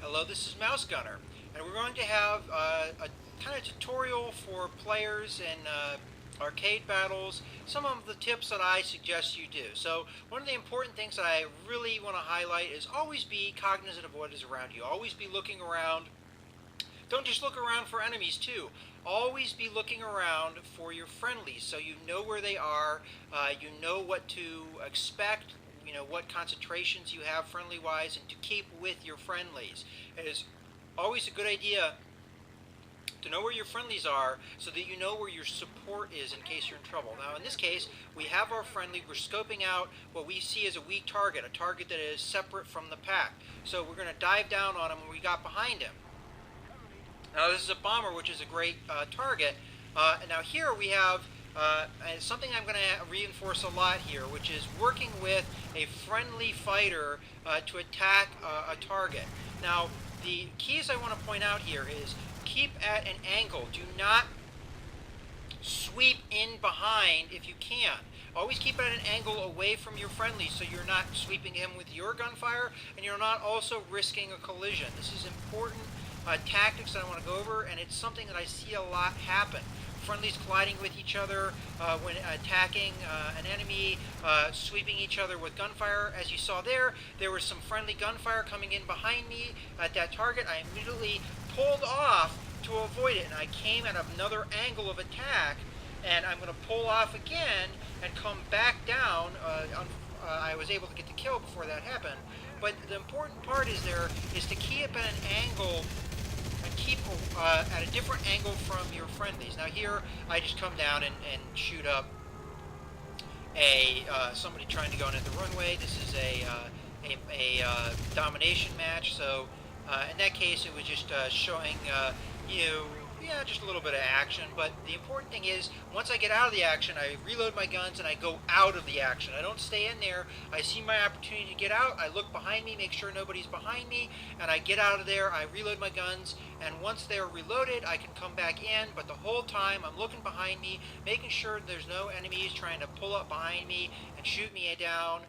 Hello, this is Mouse Gunner, and we're going to have a kind of tutorial for players in arcade battles, some of the tips that I suggest you do. So one of the important things that I really want to highlight is always be cognizant of what is around you. Always be looking around. Don't just look around for enemies too. Always be looking around for your friendlies so you know where they are, you know what to expect, you know what concentrations you have friendly wise, and to keep with your friendlies. It is always a good idea to know where your friendlies are so that you know where your support is in case you're in trouble. Now in this case, we have our friendly, we're scoping out what we see as a weak target, a target that is separate from the pack. So we're going to dive down on him when we got behind him. Now this is a bomber, which is a great target. And now here we have something I'm going to reinforce a lot here, which is working with a friendly fighter to attack a target. Now the keys I want to point out here is keep at an angle. Do not sweep in behind if you can. Always keep at an angle away from your friendly so you're not sweeping him with your gunfire and you're not also risking a collision. This is important tactics that I want to go over, and it's something that I see a lot happen. Friendlies colliding with each other when attacking an enemy, sweeping each other with gunfire. As you saw there was some friendly gunfire coming in behind me at that target. I immediately pulled off to avoid it, and I came at another angle of attack, and I'm going to pull off again and come back down. I was able to get the kill before that happened, but the important part is to keep at an angle and keep at a different angle from your friendlies. Now here, I just come down and shoot up somebody trying to go into the runway. This is a domination match, so in that case, it was just showing just a little bit of action. But the important thing is, once I get out of the action, I reload my guns and I go out of the action. I don't stay in there. I see my opportunity to get out. I look behind me, make sure nobody's behind me, and I get out of there. I reload my guns, and once they're reloaded, I can come back in. But the whole time, I'm looking behind me, making sure there's no enemies trying to pull up behind me and shoot me down,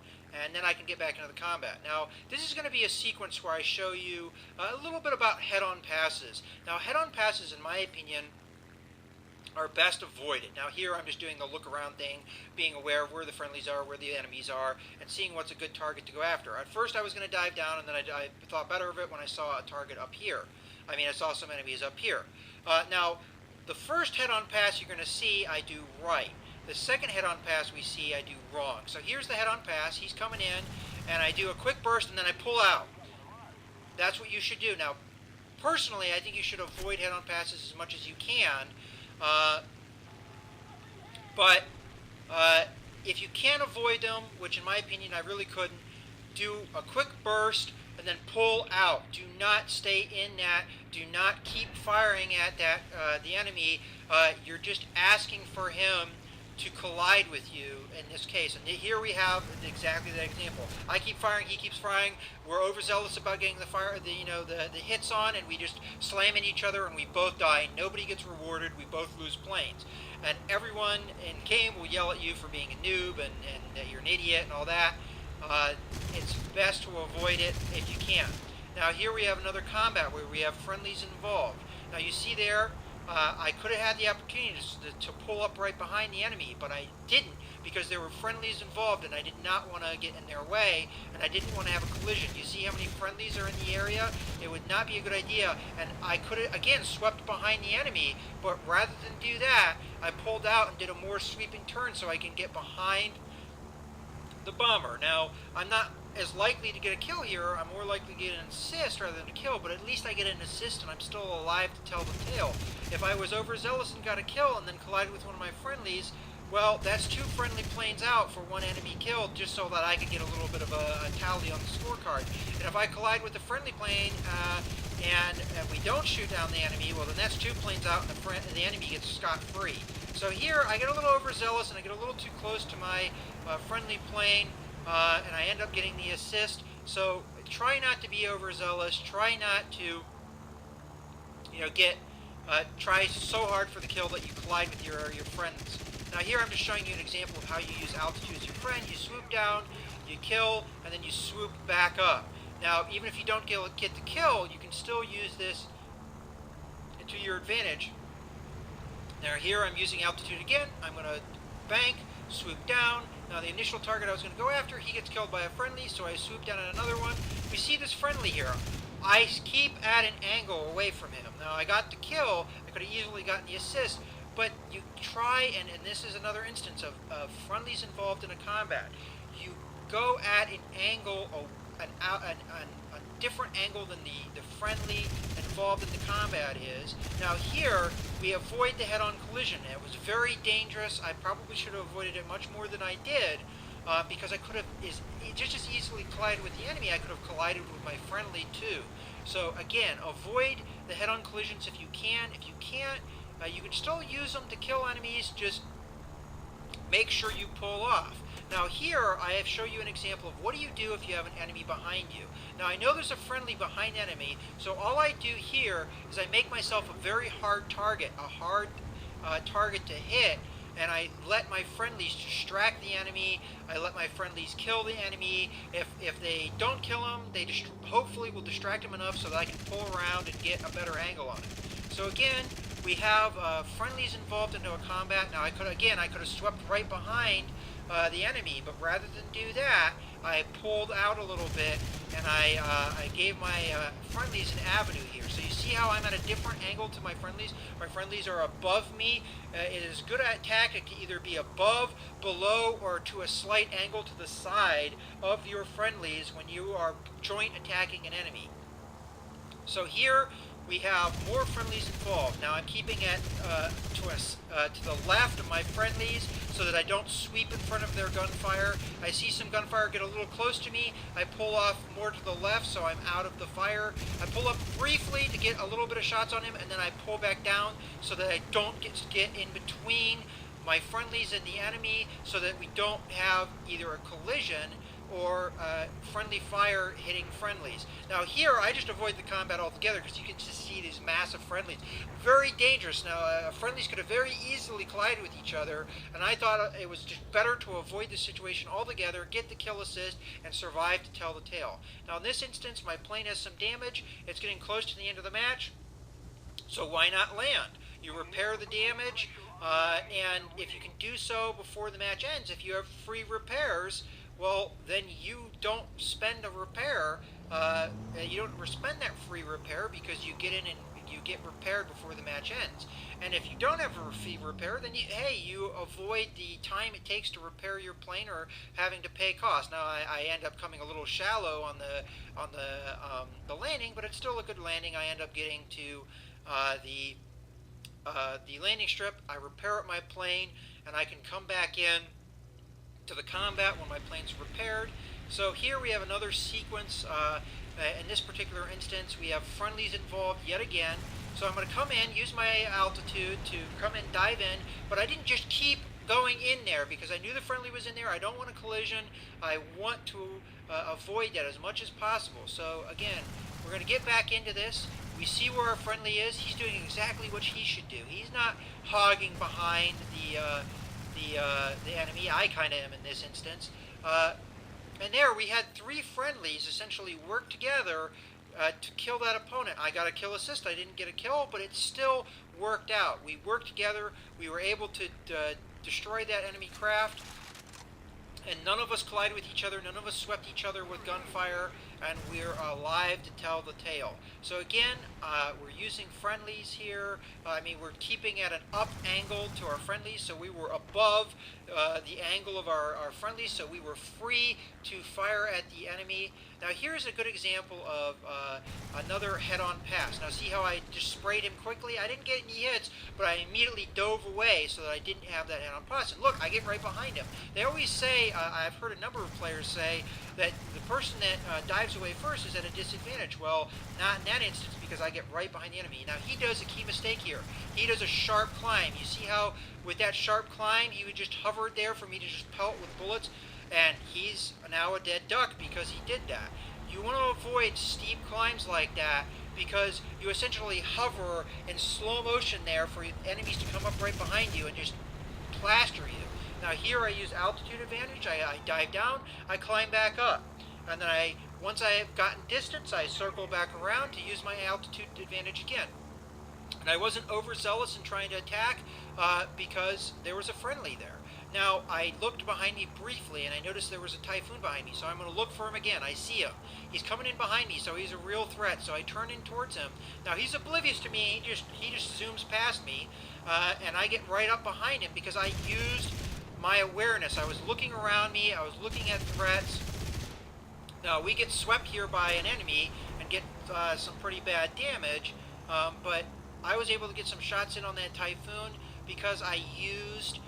and then I can get back into the combat. Now, this is going to be a sequence where I show you a little bit about head-on passes. Now, head-on passes, in my opinion, are best avoided. Now, here I'm just doing the look-around thing, being aware of where the friendlies are, where the enemies are, and seeing what's a good target to go after. At first, I was going to dive down, and then I thought better of it when I saw a target up here. I saw some enemies up here. Now, the first head-on pass you're going to see, I do right. The second head-on pass we see, I do wrong. So here's the head-on pass. He's coming in, and I do a quick burst, and then I pull out. That's what you should do. Now, personally, I think you should avoid head-on passes as much as you can. But if you can avoid them, which in my opinion I really couldn't, do a quick burst and then pull out. Do not stay in that. Do not keep firing at the enemy. You're just asking for him to collide with you in this case. And here we have exactly that example. I keep firing, he keeps firing. We're overzealous about getting the hits on, and we just slam in each other and we both die. Nobody gets rewarded. We both lose planes. And everyone in game will yell at you for being a noob and that you're an idiot and all that. It's best to avoid it if you can. Now here we have another combat where we have friendlies involved. Now you see there, I could have had the opportunity to pull up right behind the enemy, but I didn't because there were friendlies involved and I did not want to get in their way, and I didn't want to have a collision. You see how many friendlies are in the area? It would not be a good idea, and I could have, again, swept behind the enemy, but rather than do that, I pulled out and did a more sweeping turn so I can get behind the bomber. Now, I'm not as likely to get a kill here. I'm more likely to get an assist rather than a kill, but at least I get an assist and I'm still alive to tell the tale. If I was overzealous and got a kill and then collided with one of my friendlies, well, that's two friendly planes out for one enemy killed, just so that I could get a little bit of a tally on the scorecard. And if I collide with a friendly plane and we don't shoot down the enemy, well, then that's two planes out and the enemy gets scot-free. So here I get a little overzealous and I get a little too close to my friendly plane, and I end up getting the assist. So try not to be overzealous. Try not to, try so hard for the kill that you collide with your friends. Now here I'm just showing you an example of how you use altitude as your friend. You swoop down, you kill, and then you swoop back up. Now, even if you don't get the kill, you can still use this to your advantage. Now here I'm using altitude again. I'm going to bank, swoop down. Now the initial target I was going to go after, he gets killed by a friendly, so I swoop down on another one. We see this friendly here. I keep at an angle away from him. Now I got the kill. I could have easily gotten the assist, but you try, and this is another instance of friendlies involved in a combat. You go at an angle, a different angle than the friendly involved in the combat is. Now here, we avoid the head-on collision. It was very dangerous. I probably should have avoided it much more than I did, because I could have just as easily collided with the enemy. I could have collided with my friendly too. So again, avoid the head-on collisions if you can. If you can't, you can still use them to kill enemies. Just make sure you pull off. Now here, I have shown you an example of what do you do if you have an enemy behind you. Now I know there's a friendly behind enemy, so all I do here is I make myself a very hard target, a hard target to hit, and I let my friendlies distract the enemy. I let my friendlies kill the enemy. If they don't kill him, they hopefully will distract him enough so that I can pull around and get a better angle on him. So again, we have friendlies involved into a combat. Now I could have swept right behind the enemy, but rather than do that, I pulled out a little bit and I gave my friendlies an avenue here. So you see how I'm at a different angle to my friendlies? My friendlies are above me. It is good at tactic to either be above, below, or to a slight angle to the side of your friendlies when you are joint attacking an enemy. So here we have more friendlies involved. Now I'm keeping it to the left of my friendlies so that I don't sweep in front of their gunfire. I see some gunfire get a little close to me. I pull off more to the left so I'm out of the fire. I pull up briefly to get a little bit of shots on him, and then I pull back down so that I don't get in between my friendlies and the enemy, so that we don't have either a collision or friendly fire hitting friendlies. Now here, I just avoid the combat altogether because you can just see these massive friendlies. Very dangerous. Now, friendlies could have very easily collided with each other, and I thought it was just better to avoid the situation altogether, get the kill assist, and survive to tell the tale. Now in this instance, my plane has some damage. It's getting close to the end of the match, so why not land? You repair the damage, and if you can do so before the match ends, if you have free repairs, well, then you don't spend a repair. You don't spend that free repair because you get in and you get repaired before the match ends. And if you don't have a free repair, then you avoid the time it takes to repair your plane or having to pay costs. Now I end up coming a little shallow on the landing, but it's still a good landing. I end up getting to the landing strip. I repair up my plane, and I can come back in to the combat when my plane's repaired. So here we have another sequence. In this particular instance, we have friendlies involved yet again. So I'm going to come in, use my altitude to come in, dive in, but I didn't just keep going in there because I knew the friendly was in there. I don't want a collision. I want to avoid that as much as possible. So again, we're going to get back into this. We see where our friendly is. He's doing exactly what he should do. He's not hogging behind the enemy. I kind of am in this instance. And there we had three friendlies essentially work together to kill that opponent. I got a kill assist. I didn't get a kill, but it still worked out. We worked together. We were able to destroy that enemy craft, and none of us collided with each other. None of us swept each other with gunfire, and we're alive to tell the tale. So again, we're using friendlies here. We're keeping at an up angle to our friendlies, so we were above the angle of our friendlies, so we were free to fire at the enemy. Now here's a good example of another head-on pass. Now see how I just sprayed him quickly? I didn't get any hits, but I immediately dove away so that I didn't have that head-on pass. And look, I get right behind him. They always say, I've heard a number of players say, that the person that dives away first is at a disadvantage. Well, not in that instance, because I get right behind the enemy. Now he does a key mistake here. He does a sharp climb. You see how with that sharp climb, he would just hovered there for me to just pelt with bullets, and he's now a dead duck because he did that. You want to avoid steep climbs like that because you essentially hover in slow motion there for enemies to come up right behind you and just plaster you. Now here I use altitude advantage. I dive down, I climb back up, and then I once I have gotten distance, I circle back around to use my altitude advantage again. And I wasn't overzealous in trying to attack because there was a friendly there. Now, I looked behind me briefly, and I noticed there was a Typhoon behind me, so I'm going to look for him again. I see him. He's coming in behind me, so he's a real threat, so I turn in towards him. Now, he's oblivious to me. He just zooms past me, and I get right up behind him because I used my awareness. I was looking around me. I was looking at threats. Now, we get swept here by an enemy and get some pretty bad damage, but I was able to get some shots in on that Typhoon because I used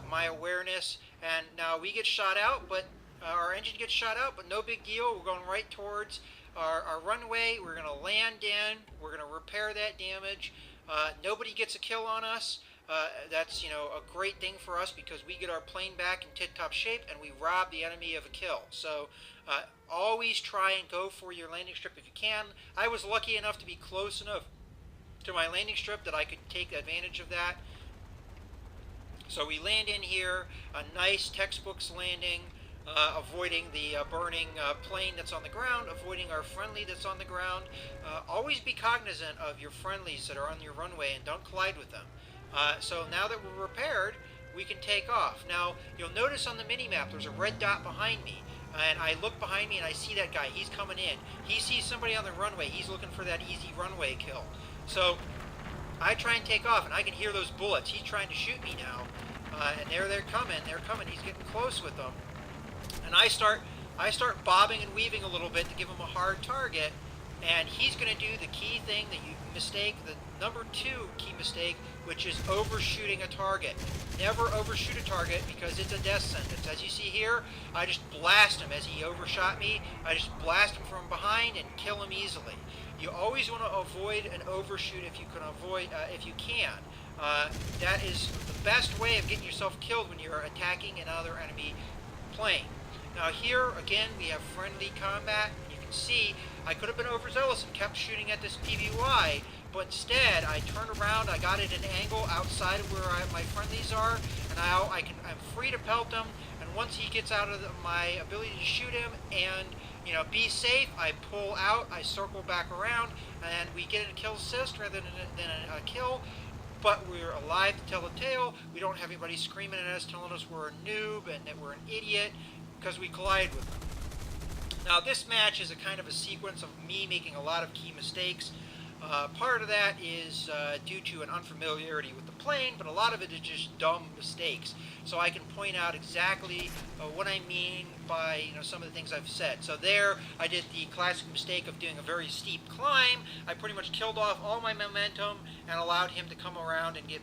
my awareness, and now we get shot out, but our engine gets shot out, but no big deal. We're going right towards our runway. We're going to land in. We're going to repair that damage. Nobody gets a kill on us. That's, a great thing for us because we get our plane back in tip-top shape and we rob the enemy of a kill. So always try and go for your landing strip if you can. I was lucky enough to be close enough to my landing strip that I could take advantage of that. So we land in here, a nice textbooks landing, avoiding the burning plane that's on the ground, avoiding our friendly that's on the ground. Always be cognizant of your friendlies that are on your runway and don't collide with them. So now that we're repaired, we can take off. Now, you'll notice on the mini-map there's a red dot behind me. And I look behind me and I see that guy. He's coming in. He sees somebody on the runway. He's looking for that easy runway kill. So I try and take off, and I can hear those bullets. He's trying to shoot me now. And they're coming. They're coming. He's getting close with them. And I start bobbing and weaving a little bit to give him a hard target. And he's going to do the key thing that you mistake, the number 2 key mistake, which is overshooting a target. Never overshoot a target because it's a death sentence. As you see here, I just blast him as he overshot me. I just blast him from behind and kill him easily. You always want to avoid an overshoot if you can. That is the best way of getting yourself killed when you're attacking another enemy plane. Now here, again, we have friendly combat. You can see I could have been overzealous and kept shooting at this PVY, but instead I turned around, I got it at an angle outside of where my friendlies are, and I'm free to pelt them, and once he gets out of my ability to shoot him and be safe, I pull out, I circle back around, and we get a kill assist rather than a kill. But we're alive to tell the tale. We don't have anybody screaming at us, telling us we're a noob and that we're an idiot because we collide with them. Now, this match is a kind of a sequence of me making a lot of key mistakes. Part of that is due to an unfamiliarity with the plane, but a lot of it is just dumb mistakes. So I can point out exactly what I mean by some of the things I've said. So there, I did the classic mistake of doing a very steep climb. I pretty much killed off all my momentum and allowed him to come around and get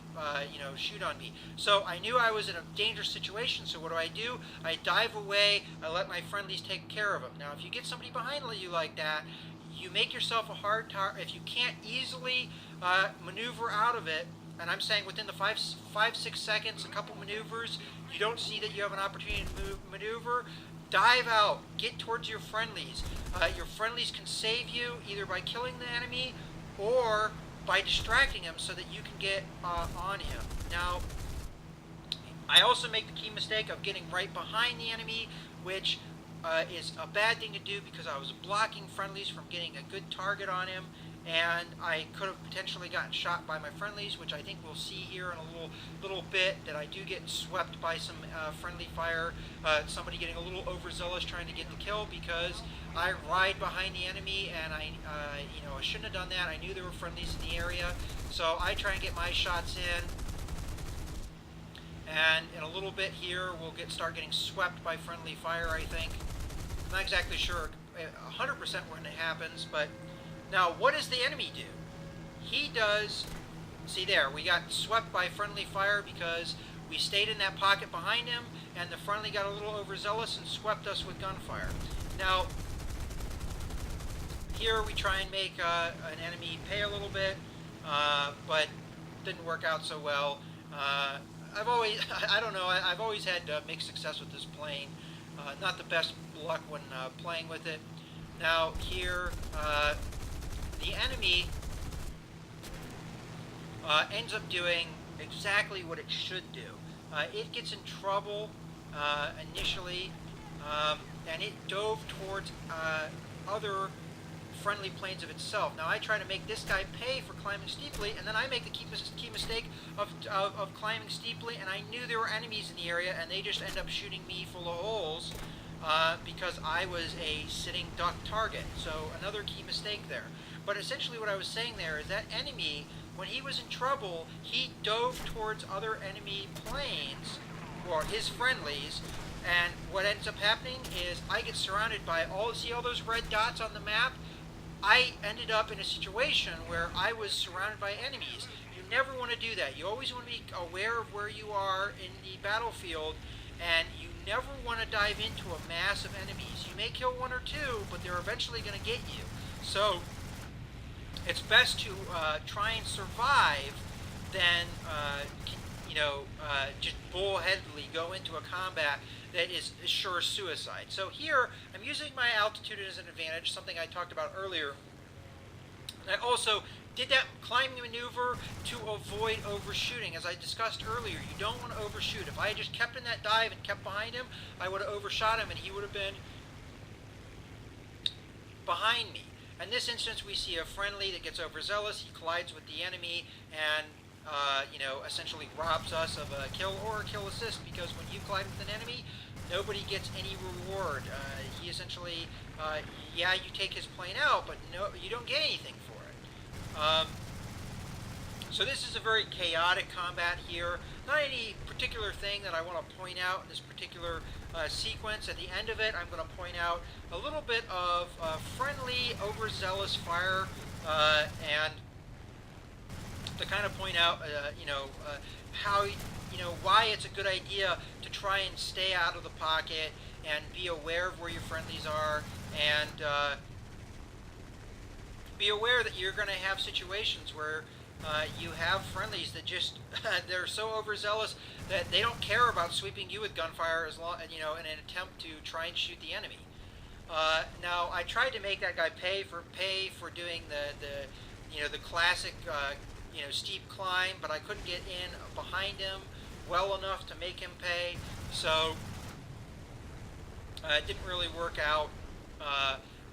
shoot on me. So I knew I was in a dangerous situation. So what do? I dive away. I let my friendlies take care of him. Now, if you get somebody behind you like that, you make yourself a hard target. If you can't easily maneuver out of it, and I'm saying within the 5-6 seconds, a couple maneuvers, you don't see that you have an opportunity to maneuver, dive out, get towards your friendlies. Your friendlies can save you either by killing the enemy or by distracting him so that you can get on him. Now, I also make the key mistake of getting right behind the enemy, which is a bad thing to do because I was blocking friendlies from getting a good target on him, and I could have potentially gotten shot by my friendlies, which I think we'll see here in a little bit, that I do get swept by some friendly fire, somebody getting a little overzealous trying to get the kill because I ride behind the enemy, and I shouldn't have done that. I knew there were friendlies in the area, so I try and get my shots in. And in a little bit here, we'll start getting swept by friendly fire, I think. I'm not exactly sure 100% when it happens, but now what does the enemy do? He does, see there, we got swept by friendly fire because we stayed in that pocket behind him, and the friendly got a little overzealous and swept us with gunfire. Now, here we try and make an enemy pay a little bit, but didn't work out so well. I've always had mixed success with this plane. Not the best luck when playing with it. Now here, the enemy ends up doing exactly what it should do. It gets in trouble initially, and it dove towards other friendly planes of itself. Now I try to make this guy pay for climbing steeply, and then I make the key mistake of climbing steeply, and I knew there were enemies in the area, and they just end up shooting me full of holes because I was a sitting duck target. So another key mistake there. But essentially what I was saying there is that enemy, when he was in trouble, he dove towards other enemy planes, or his friendlies, and what ends up happening is I get surrounded by see all those red dots on the map? I ended up in a situation where I was surrounded by enemies. You never want to do that. You always want to be aware of where you are in the battlefield, and you never want to dive into a mass of enemies. You may kill one or two, but they're eventually going to get you. So it's best to try and survive than just bullheadedly go into a combat that is sure suicide. So here, I'm using my altitude as an advantage, something I talked about earlier. I also did that climbing maneuver to avoid overshooting. As I discussed earlier, you don't want to overshoot. If I had just kept in that dive and kept behind him, I would have overshot him and he would have been behind me. In this instance, we see a friendly that gets overzealous. He collides with the enemy and essentially robs us of a kill or a kill assist, because when you collide with an enemy, nobody gets any reward. He essentially, yeah, you take his plane out, but no, you don't get anything for it. So this is a very chaotic combat here. Not any particular thing that I want to point out in this particular sequence. At the end of it, I'm going to point out a little bit of friendly, overzealous fire, and to kind of point out, how, why it's a good idea to try and stay out of the pocket and be aware of where your friendlies are, and be aware that you're going to have situations where you have friendlies that just they're so overzealous that they don't care about sweeping you with gunfire as long, in an attempt to try and shoot the enemy. Now I tried to make that guy pay for doing the classic steep climb, but I couldn't get in behind him well enough to make him pay, so it didn't really work out.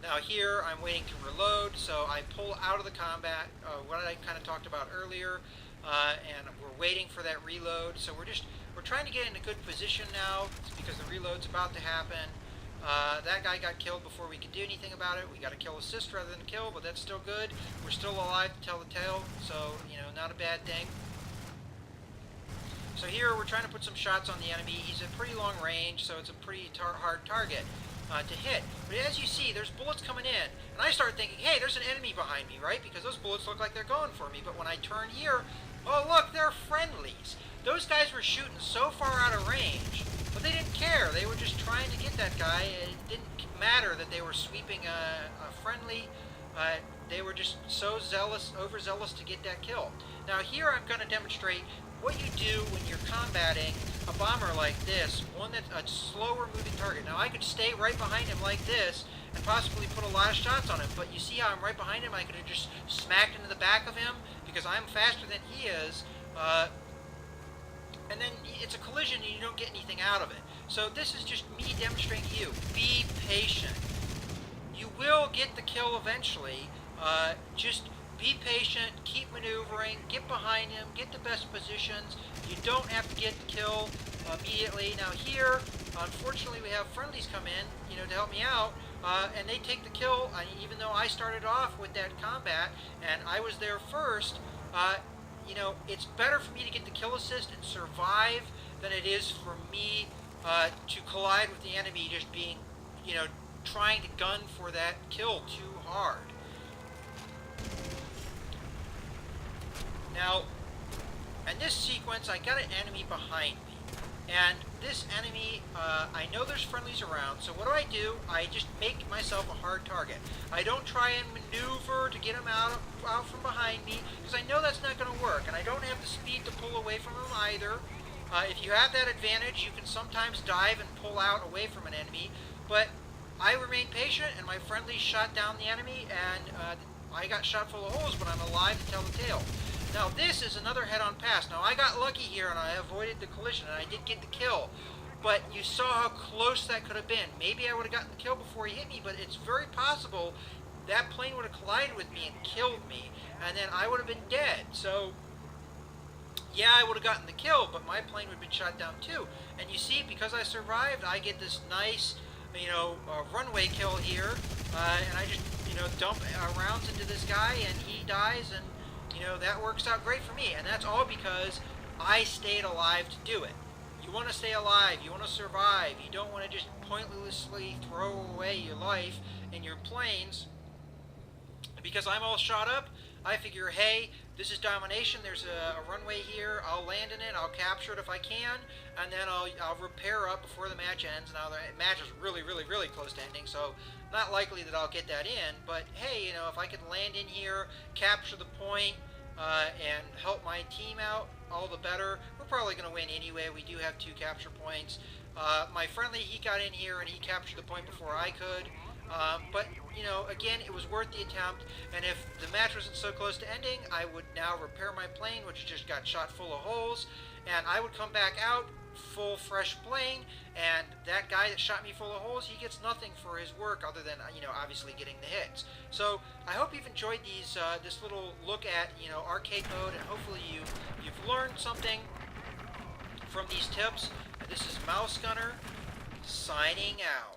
Now here I'm waiting to reload, so I pull out of the combat, what I kind of talked about earlier, and we're waiting for that reload. So we're trying to get in a good position now because the reload's about to happen. That guy got killed before we could do anything about it. We got a kill assist rather than kill, but that's still good. We're still alive to tell the tale, so not a bad thing. So here we're trying to put some shots on the enemy. He's at pretty long range, so it's a pretty hard target to hit. But as you see, there's bullets coming in, and I start thinking, hey, there's an enemy behind me, right? Because those bullets look like they're going for me. But when I turn here, oh look, they're friendlies. Those guys were shooting so far out of range, but they didn't care. They were just trying to get that guy. It didn't matter that they were sweeping a friendly. They were just so overzealous to get that kill. Now here I'm going to demonstrate what you do when you're combating a bomber like this, one that's a slower moving target. Now I could stay right behind him like this and possibly put a lot of shots on him, but you see how I'm right behind him? I could have just smacked into the back of him because I'm faster than he is, and then it's a collision and you don't get anything out of it. So this is just me demonstrating to you. Be patient. You will get the kill eventually. Just be patient, keep maneuvering, get behind him, get the best positions. You don't have to get the kill immediately. Now here, unfortunately, we have friendlies come in, to help me out, and they take the kill. Even though I started off with that combat and I was there first, it's better for me to get the kill assist and survive than it is for me to collide with the enemy just being, trying to gun for that kill too hard. Now, in this sequence, I got an enemy behind me, and this enemy, I know there's friendlies around, so what do? I just make myself a hard target. I don't try and maneuver to get him out from behind me, because I know that's not going to work, and I don't have the speed to pull away from him either. If you have that advantage, you can sometimes dive and pull out away from an enemy, but I remain patient, and my friendly shot down the enemy, and I got shot full of holes, but I'm alive to tell the tale. Now this is another head-on pass. Now I got lucky here and I avoided the collision and I did get the kill. but you saw how close that could have been. Maybe I would have gotten the kill before he hit me, but it's very possible that plane would have collided with me and killed me, and then I would have been dead. So yeah, I would have gotten the kill, but my plane would have been shot down too. And you see, because I survived, I get this nice, runway kill here, and I just, dump rounds into this guy, and he dies, and, that works out great for me. And that's all because I stayed alive to do it. You want to stay alive, you want to survive, you don't want to just pointlessly throw away your life in your planes. Because I'm all shot up, I figure, hey, this is domination, there's a runway here, I'll land in it, I'll capture it if I can, and then I'll repair up before the match ends. Now the match is really, really, really close to ending, so not likely that I'll get that in, but hey, if I can land in here, capture the point, and help my team out, all the better. We're probably going to win anyway, we do have 2 capture points. My friendly, he got in here and he captured the point before I could. But, again, it was worth the attempt, and if the match wasn't so close to ending, I would now repair my plane, which just got shot full of holes, and I would come back out, full fresh plane, and that guy that shot me full of holes, he gets nothing for his work other than, obviously getting the hits. So, I hope you've enjoyed this little look at, arcade mode, and hopefully you've learned something from these tips. And this is Mouse Gunner, signing out.